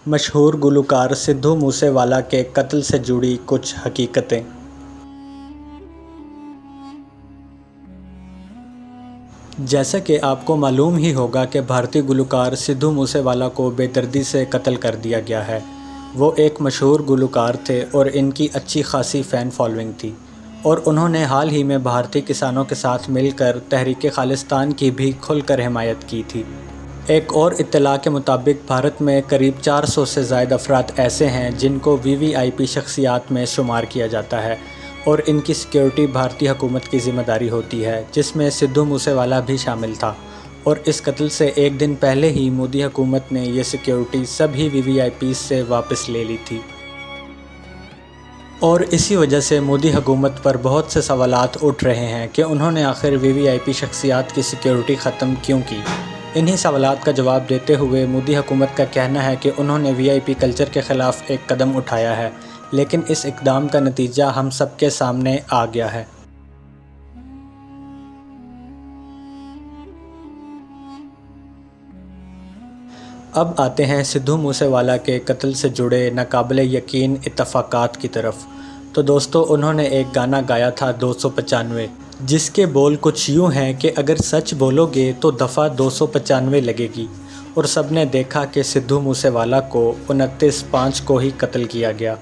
मशहूर गुलकार सिद्धू मूसेवाला के कत्ल से जुड़ी कुछ हकीकतें। जैसा कि आपको मालूम ही होगा कि भारतीय गुलकार सिद्धू मूसेवाला को बेदर्दी से कत्ल कर दिया गया है। वो एक मशहूर गुलकार थे और इनकी अच्छी खासी फ़ैन फॉलोइंग थी और उन्होंने हाल ही में भारतीय किसानों के साथ मिलकर तहरीक खालिस्तान की भी खुलकर हिमायत की थी। एक और इत्तला के मुताबिक भारत में करीब 400 से ज़ायद अफराद ऐसे हैं जिनको वीवीआईपी शख्सियात में शुमार किया जाता है और इनकी सिक्योरिटी भारतीय हुकूमत की ज़िम्मेदारी होती है, जिसमें सिद्धू मूसेवाला भी शामिल था। और इस कत्ल से एक दिन पहले ही मोदी हुकूमत ने ये सिक्योरिटी सभी वीवीआईपीज़ से वापस ले ली थी और इसी वजह से मोदी हुकूमत पर बहुत से सवालात उठ रहे हैं कि उन्होंने आखिर वीवीआईपी शख्सियात की सिक्योरिटी ख़त्म क्यों की। इन्हीं सवालात का जवाब देते हुए मोदी हुकूमत का कहना है कि उन्होंने वीआईपी कल्चर के ख़िलाफ़ एक कदम उठाया है, लेकिन इस इक़दाम का नतीजा हम सब के सामने आ गया है। अब आते हैं सिद्धू मूसेवाला के कत्ल से जुड़े नाकाबिले यकीन इत्तफ़ाक़ात की तरफ। तो दोस्तों, उन्होंने एक गाना गाया था 295, जिसके बोल कुछ यूँ हैं कि अगर सच बोलोगे तो दफ़ा 295 लगेगी। और सब ने देखा कि सिद्धू मूसेवाला को 29/5 को ही कत्ल किया गया,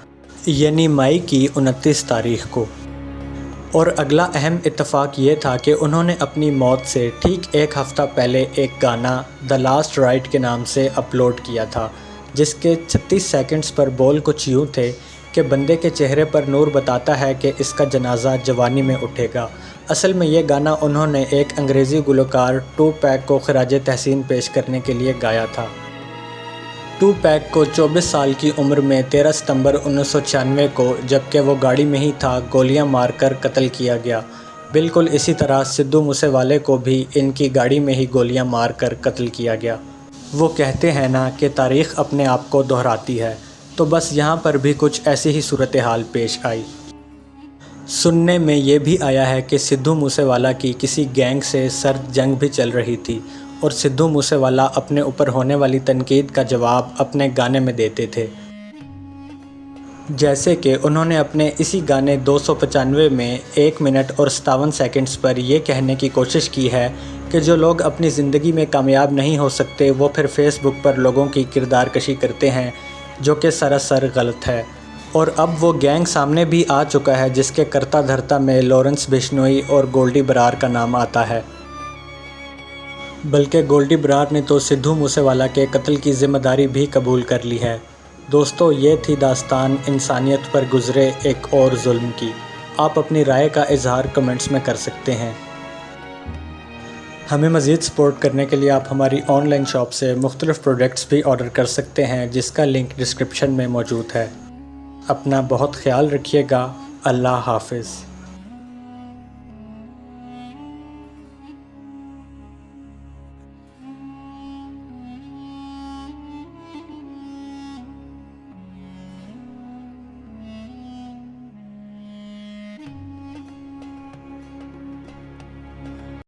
यानी मई की 29 तारीख़ को। और अगला अहम इत्तफ़ाक़ ये था कि उन्होंने अपनी मौत से ठीक एक हफ़्ता पहले एक गाना द लास्ट राइट के नाम से अपलोड किया था, जिसके 36 सेकंड्स पर बोल कुछ यूँ थे कि बंदे के चेहरे पर नूर बताता है कि इसका जनाजा जवानी में उठेगा। असल में ये गाना उन्होंने एक अंग्रेज़ी गुलकार टूपैक को ख़राज तहसीन पेश करने के लिए गाया था। टूपैक को 24 साल की उम्र में 13 सितंबर 1996 को, जबकि वो गाड़ी में ही था, गोलियां मारकर कत्ल किया गया। बिल्कुल इसी तरह सिद्धू मूसेवाले को भी इनकी गाड़ी में ही गोलियां मारकर कत्ल किया गया। वो कहते हैं ना कि तारीख़ अपने आप को दोहराती है, तो बस यहाँ पर भी कुछ ऐसी ही सूरत हाल पेश आई। सुनने में ये भी आया है कि सिद्धू मूसेवाला की किसी गैंग से सर्द जंग भी चल रही थी और सिद्धू मूसेवाला अपने ऊपर होने वाली तनकीद का जवाब अपने गाने में देते थे। जैसे कि उन्होंने अपने इसी गाने 295 में 1 मिनट और 57 सेकंड्स पर यह कहने की कोशिश की है कि जो लोग अपनी ज़िंदगी में कामयाब नहीं हो सकते वो फिर फेसबुक पर लोगों की किरदार कशी करते हैं, जो कि सरासर गलत है। और अब वो गैंग सामने भी आ चुका है जिसके कर्ता धर्ता में लॉरेंस बिश्नोई और गोल्डी बरार का नाम आता है। बल्कि गोल्डी बरार ने तो सिद्धू मूसेवाला के कत्ल की ज़िम्मेदारी भी कबूल कर ली है। दोस्तों, ये थी दास्तान इंसानियत पर गुज़रे एक और जुल्म की। आप अपनी राय का इजहार कमेंट्स में कर सकते हैं। हमें मज़ीद सपोर्ट करने के लिए आप हमारी ऑनलाइन शॉप से मुख्तलिफ़ प्रोडक्ट्स भी ऑर्डर कर सकते हैं, जिसका लिंक डिस्क्रिप्शन में मौजूद है। अपना बहुत ख्याल रखिएगा। अल्लाह हाफ़िज़।